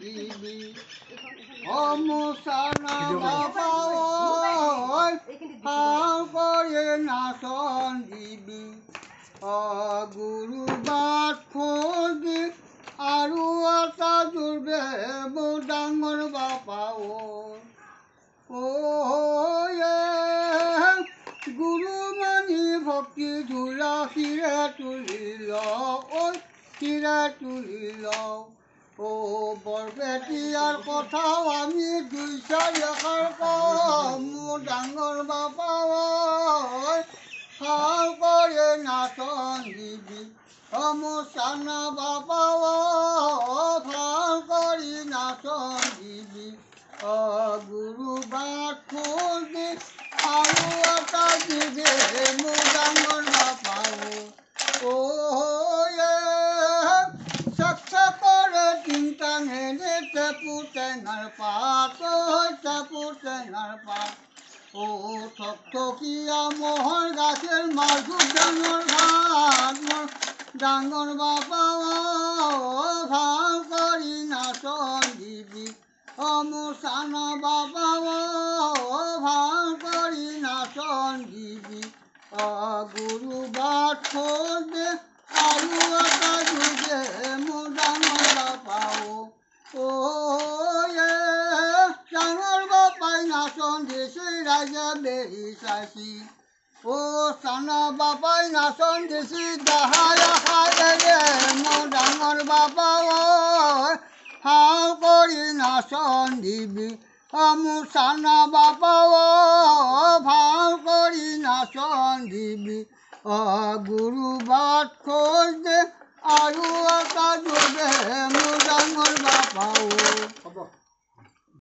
দিবি মুছানা বাবা ভাল কৰি নাচন দিবি গুৰু বাট খোজি আৰু এটা জুৰবে মোৰ ডাঙৰ বাপা গুৰু মানি ভক্তি ধূলা শিৰে তুলি শিৰে তুলি বৰপেটীয়াৰ কথাও আমি দুই চাৰি এষাৰ কম মোৰ ডাঙৰ বাপা ভাল কৰি নাচন দিবি মুছানা বাবা ভাল কৰি নাচন দিবি গুৰু বাট খোজি আৰু এটা দিবি মোৰ ডাঙৰ বাপা কৰে তিনটা মেলি টেপু টেঙাৰ পাত থকথকীয়া মহৰ গাখীৰ মাছুক ডাঙৰ ভাত মোৰ ডাঙৰ বাপা ভাল কৰি নাচন দিবি মুছানা বাবা ভাল কৰি নাচন দিবি গুৰু বাট খোজে আৰু এটা যুগে মোৰ ডাঙৰ বাপা ডাঙৰ বাপাই নাচন দিছে ৰাইজে বেৰি চাইছি চানা বাপাই নাচন দিছি দেহাই খাই মোৰ ডাঙৰ বাপা ভাল কৰি নাচন দিবি মুছানা বাপা ভাল কৰি নাচন দিবি গুৰু বাট খোজে আৰু এটা যুগে মোৰ ডাঙৰ বাপা হ'ব।